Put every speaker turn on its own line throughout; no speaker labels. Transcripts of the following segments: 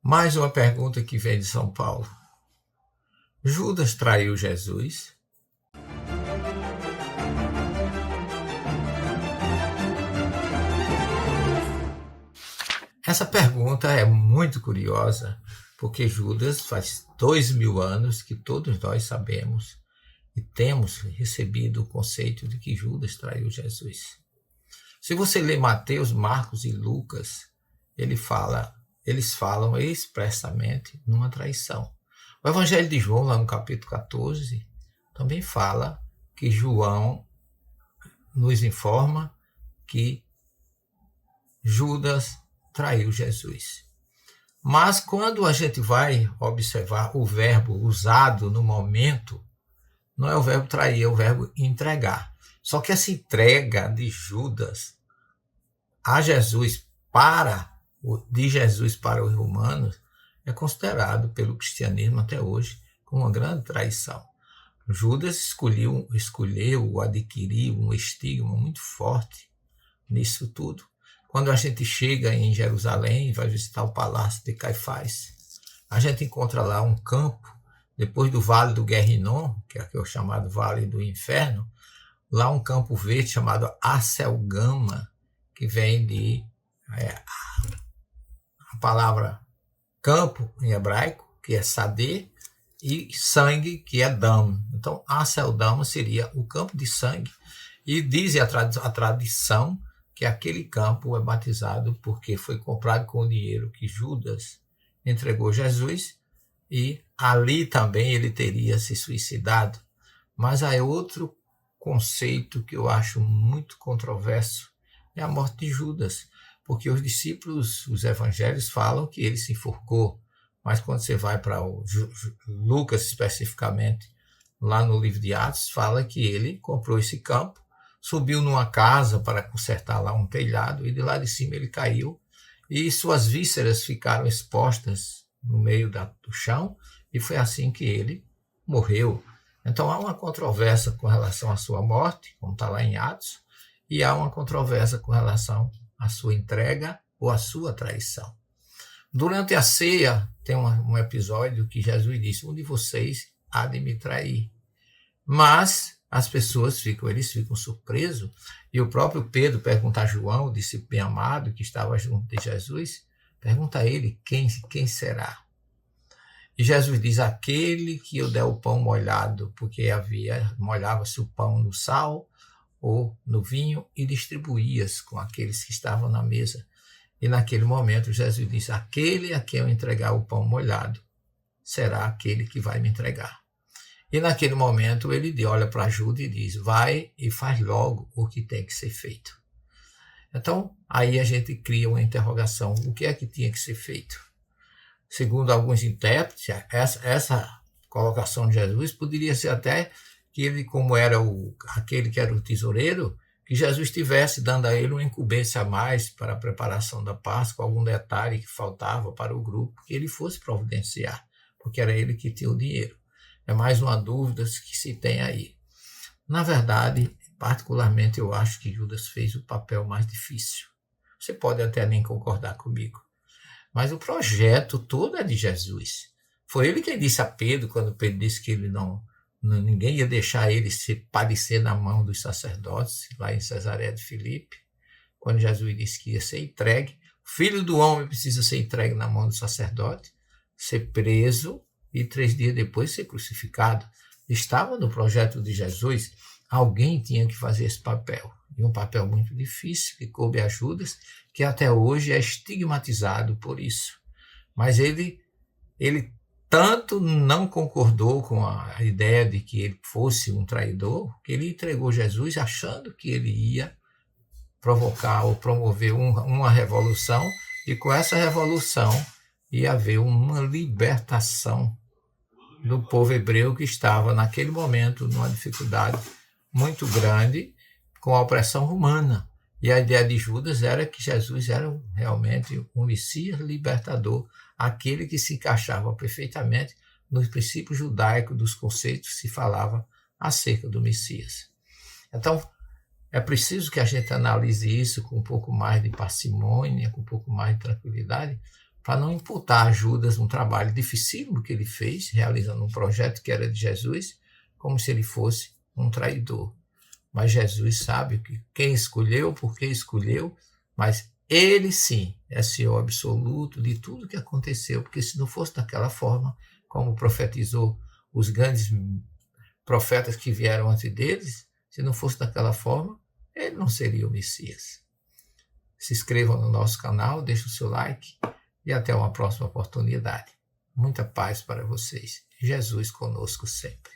Mais uma pergunta que vem de São Paulo. Judas traiu Jesus? Essa pergunta é muito curiosa, porque Judas faz 2000 anos que todos nós sabemos e temos recebido o conceito de que Judas traiu Jesus. Se você ler Mateus, Marcos e Lucas, eles falam expressamente numa traição. O Evangelho de João, lá no capítulo 14, também fala que João nos informa que Judas traiu Jesus. Mas quando a gente vai observar o verbo usado no momento, não é o verbo trair, é o verbo entregar. Só que essa entrega de Judas a Jesus de Jesus para os romanos é considerado pelo cristianismo até hoje como uma grande traição. Judas escolheu adquirir um estigma muito forte nisso tudo. Quando a gente chega em Jerusalém e vai visitar o palácio de Caifás, a gente encontra lá um campo, depois do Vale do Guerrinom, que é o chamado Vale do Inferno, lá um campo verde chamado Acelgama, que vem de a palavra campo em hebraico, que é sadê, e sangue, que é dam. Então, Aceldama seria o campo de sangue, e diz a tradição que aquele campo é batizado porque foi comprado com o dinheiro que Judas entregou a Jesus, e ali também ele teria se suicidado. Mas há outro conceito que eu acho muito controverso, é a morte de Judas, porque os discípulos, os evangelhos falam que ele se enforcou, mas quando você vai para Lucas especificamente, lá no livro de Atos, fala que ele comprou esse campo, subiu numa casa para consertar lá um telhado, e de lá de cima ele caiu, e suas vísceras ficaram expostas no meio do chão, e foi assim que ele morreu. Então há uma controvérsia com relação à sua morte, como está lá em Atos, e há uma controvérsia com relação à sua entrega ou à sua traição. Durante a ceia, tem um episódio que Jesus disse: um de vocês há de me trair. Mas as pessoas eles ficam surpresos, e o próprio Pedro pergunta a João, o discípulo bem amado, que estava junto de Jesus, pergunta a ele quem será. E Jesus diz: aquele que eu der o pão molhado, porque molhava-se o pão no sal ou no vinho e distribuía-se com aqueles que estavam na mesa. E naquele momento Jesus diz: aquele a quem eu entregar o pão molhado será aquele que vai me entregar. E naquele momento ele olha para Judas e diz: vai e faz logo o que tem que ser feito. Então, aí a gente cria uma interrogação: o que é que tinha que ser feito? Segundo alguns intérpretes, essa colocação de Jesus poderia ser até que ele, como era aquele que era o tesoureiro, que Jesus estivesse dando a ele uma incumbência a mais para a preparação da Páscoa, algum detalhe que faltava para o grupo, que ele fosse providenciar, porque era ele que tinha o dinheiro. É mais uma dúvida que se tem aí. Na verdade, particularmente, eu acho que Judas fez o papel mais difícil. Você pode até nem concordar comigo, mas o projeto todo é de Jesus. Foi ele quem disse a Pedro, quando Pedro disse que ninguém ia deixar ele se padecer na mão dos sacerdotes, lá em Cesareia de Filipe, quando Jesus disse que ia ser entregue. O Filho do Homem precisa ser entregue na mão do sacerdote, ser preso e 3 dias depois ser crucificado. Estava no projeto de Jesus, alguém tinha que fazer esse papel. E um papel muito difícil, que coube a Judas, que até hoje é estigmatizado por isso. Mas ele tanto não concordou com a ideia de que ele fosse um traidor, que ele entregou Jesus achando que ele ia provocar ou promover uma revolução, e com essa revolução ia haver uma libertação do povo hebreu que estava, naquele momento, numa dificuldade muito grande com a opressão romana. E a ideia de Judas era que Jesus era realmente um Messias libertador, aquele que se encaixava perfeitamente nos princípios judaicos, dos conceitos que se falava acerca do Messias. Então, é preciso que a gente analise isso com um pouco mais de parcimônia, com um pouco mais de tranquilidade, para não imputar a Judas um trabalho dificílimo que ele fez, realizando um projeto que era de Jesus, como se ele fosse um traidor. Mas Jesus sabe que quem escolheu, por que escolheu, mas ele sim é Senhor absoluto de tudo que aconteceu, porque se não fosse daquela forma, como profetizou os grandes profetas que vieram antes deles, se não fosse daquela forma, ele não seria o Messias. Se inscrevam no nosso canal, deixe o seu like e até uma próxima oportunidade. Muita paz para vocês. Jesus conosco sempre.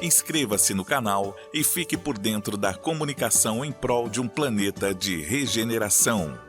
Inscreva-se no canal e fique por dentro da comunicação em prol de um planeta de regeneração.